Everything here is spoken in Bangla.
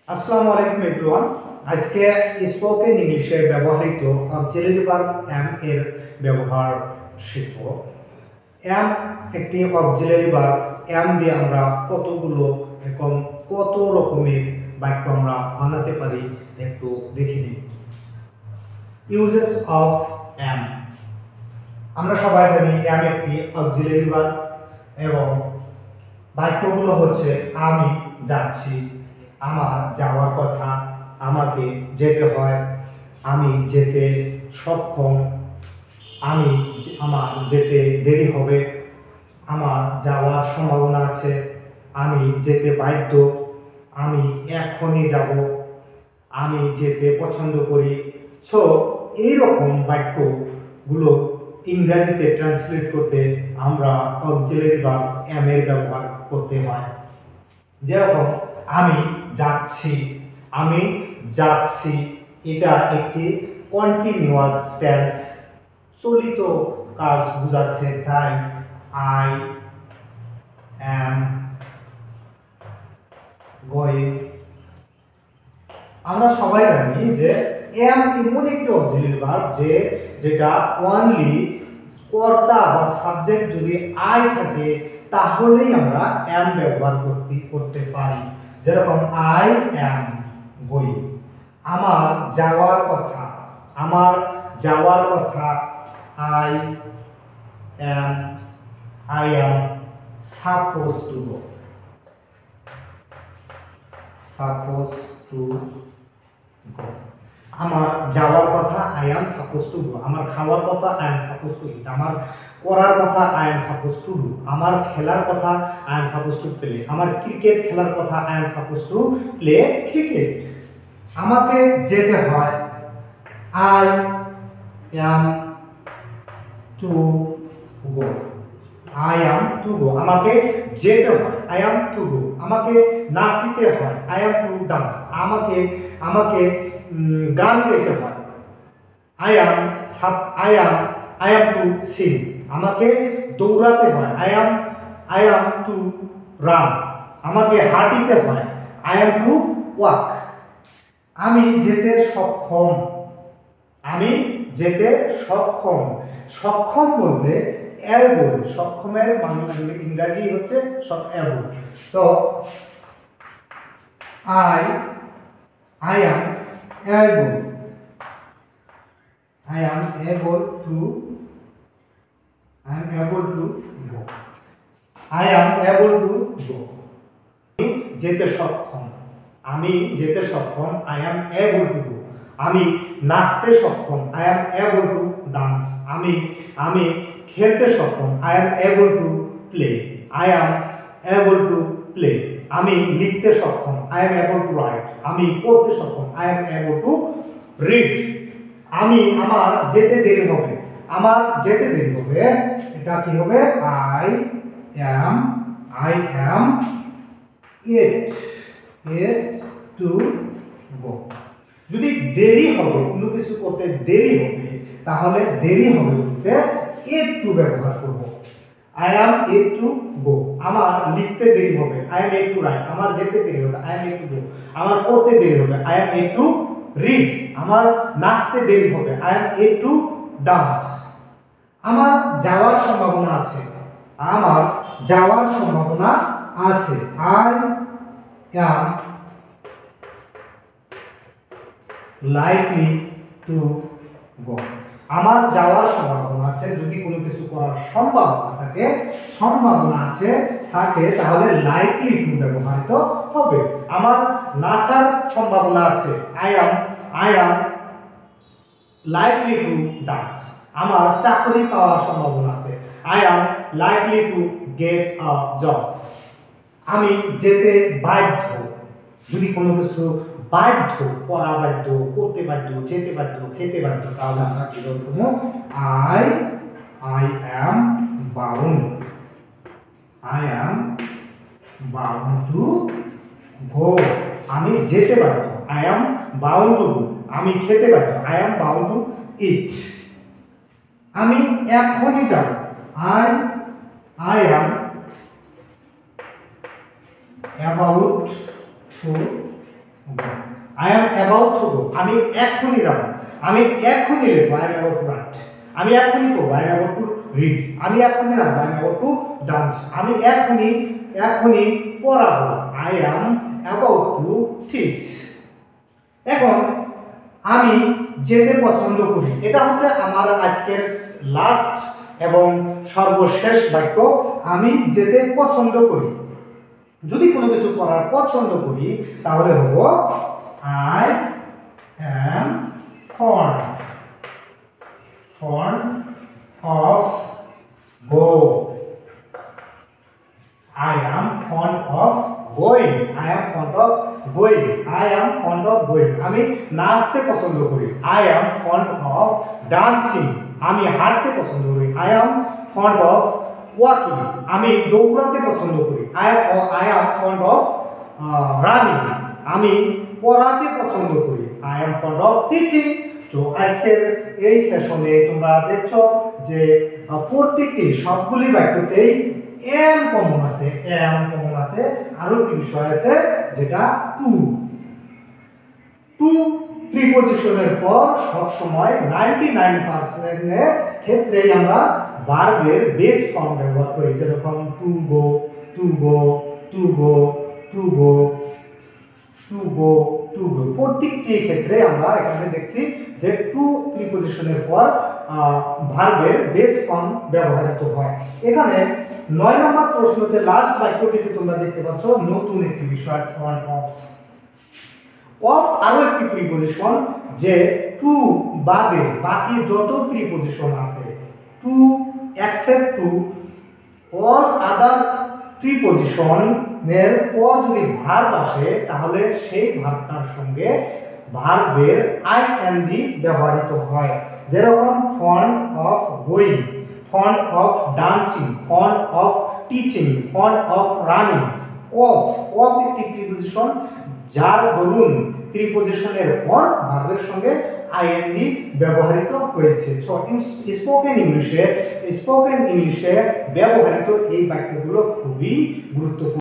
আসসালামু আলাইকুম এভরিওয়ান। আজকে স্পোকেন ইংলিশে ব্যবহৃত অক্সিলারি ভার্ব am এর ব্যবহার শিখব। am একটি অক্সিলারি ভার্ব। am দিয়ে আমরা কতগুলো এবং কত রকমের বাক্য আমরা বানাতে পারি একটু দেখে নিই। ইউজেস অফ am, আমরা সবাই জানি am একটি অক্সিলারি ভার্ব এবং বাক্যগুলো হচ্ছে আমি যাচ্ছি, আমার যাওয়ার কথা, আমাকে যেতে হয়, আমি যেতে সক্ষম, আমার যেতে দেরি হবে, আমার যাওয়ার সম্ভাবনা আছে, আমি যেতে বাধ্য, আমি এখনই যাব, আমি যেতে পছন্দ করি। সো এইরকম বাক্যগুলো ইংরেজিতে ট্রান্সলেট করতে আমরা অক্সিলারি ভার্ব am এর ব্যবহার করতে হয়। যেরকম আমি যাচ্ছি, এটা একটি কন্টিনিউয়াস টেন্স, চলিত কাজ বোঝাচ্ছে, তাই আই অ্যাম গোয়িং। আমরা সবাই জানি যে am এমন একটি অক্সিলারি ভার্ব যেটা অনলি কর্তা বা সাবজেক্ট যদি আই থাকে তাহলেই আমরা am ব্যবহার করতে পারি। যেরকম আই অ্যাম গোয়িং। আমার যাওয়ার কথা, I am suppose to go, আমার যাওয়ার কথা I am suppose to go, আমার খাওয়ার কথা আই অ্যাম সাপোজ টু ইট, আমার করার কথা I am suppose to do, আমার খেলার কথা I am suppose to play, আমার ক্রিকেট খেলার কথা I am suppose to play cricket. আমাকে যেতে হয় আই অ্যাম টু গো, আমাকে যেতে হয় আই অ্যাম টু গো, আমাকে নাচিতে হয় আই অ্যাম টু ডান্স, আমাকে গান গাইতে হয় আই অ্যাম টু সিং, আমাকে দৌড়াতে হয় আই অ্যাম টু রান, আমাকে হাঁটিতে হয় আই অ্যাম টু ওয়াক। আমি যেতে সক্ষম, সক্ষম বলতে অ্যাবল, সক্ষমের ইংরাজি হচ্ছে অ্যাবল। তো I am able to go, I am able to go, আমি যেতে সক্ষম I am able to go, আমি নাচতে সক্ষম I am able to dance, আমি খেলতে সক্ষম I am able to play, I am able to play, আমি লিখতে সক্ষম I am able to write, আমি পড়তে সক্ষম I am able to read। আমার যেতে দেরি হবে, এটা কি হবে I am it to go। যদি দেরি হবে, কোনো কিছু করতে দেরি হবে, তাহলে দেরি হবে বলতে it to ব্যবহার করব। I am it to go, আমার লিখতে দেরি হবে I am it to write, আমার যেতে দেরি হবে I am it to go, আমার পড়তে দেরি হবে I am it to read, আমার নাচতে দেরি হবে I am it to dance। আমার যাওয়ার সম্ভাবনা আছে I am likely to go, আমার যাওয়ার সম্ভাবনা আছে, যদি কোনো কিছু করার সম্ভাবনা থাকে তাহলে লাইকলি টু ব্যবহৃত হবে। আমার নাচার সম্ভাবনা আছে I am likely to dance, আমার চাকরি পাওয়ার সম্ভাবনা আছে I am likely to get a job। আমি যেতে বাধ্য, যদি কোনো কিছু বাধ্য, পড়া বাধ্য, করতে বাধ্য, যেতে বাধ্য, খেতে বাধ্য, তাহলে আমরা কি বলবো I am bound to go, আমি যেতে বাধ্য I am bound to go, আমি খেতে বাধ্য I am bound to eat। আমি এখনই যাব I am about to go, I am about to go, আমি এখনই যাব, আমি এখনই লিখবো, I am about to write, আমি এখনই পড়বো, I am about to read, আমি এখনই নাচবো, I am about to dance, আমি এখনই পড়াবো, I am about to teach. এখন আমি যেতে পছন্দ করি, এটা হচ্ছে আমার আজকের লাস্ট এবং সর্বশেষ বাক্য। আমি যেতে পছন্দ করি, যদি কোনো কিছু করার পছন্দ করি তাহলে হবো I am fond of go, I am fond of going, I am fond of going, I am fond of going, আমি নাচতে পছন্দ করি, I am fond of dancing, আমি হাঁটতে পছন্দ করি, I am fond of walking, আমি দৌড়াতে পছন্দ করি, I am fond of running, আমি পড়াতে পছন্দ করি, I am fond of teaching। তো আজকের এই সেশনে তোমরা দেখছো যে প্রত্যেকটি সবগুলি বাক্যতেই এম কমন আছে, আরো একটি বিষয় আছে যেটা টু প্রিপজিশনের পর সব সময় 99% এর ক্ষেত্রেই আমরা ভার্বের বেস ফর্ম ব্যবহার করি, যেরকম টু গো, প্রত্যেকটি ক্ষেত্রে আমরা এখানে দেখছি যে টু প্রিপজিশনের পর ভার্বের বেস ফর্ম ব্যবহৃত হয়। এখানে 9 নম্বর প্রশ্নতে লাস্ট বাক্যটিতে তোমরা দেখতে পাচ্ছ নতুন একটি বিষয়, ফন্ড অফ আরো একটি প্রিপজিশন, যে টু বাদে বাকি যত প্রিপজিশন আছে, to except to all others প্রিপজিশনের পর যদি ভার্ব আসে তাহলে সেই ভার্বটার সঙ্গে ভার্বের আইএনজি ব্যবহৃত হয়, যেরকম fond of going, fond of dancing, fond of teaching, fond of running. Of একটি প্রিপজিশন যার দরুন প্রিপজিশনের পর ভার্বের সঙ্গে আইএনজি ব্যবহৃত হয়েছে। স্পোকেন ইংলিশে ব্যবহৃত এই বাক্যগুলো খুবই গুরুত্বপূর্ণ।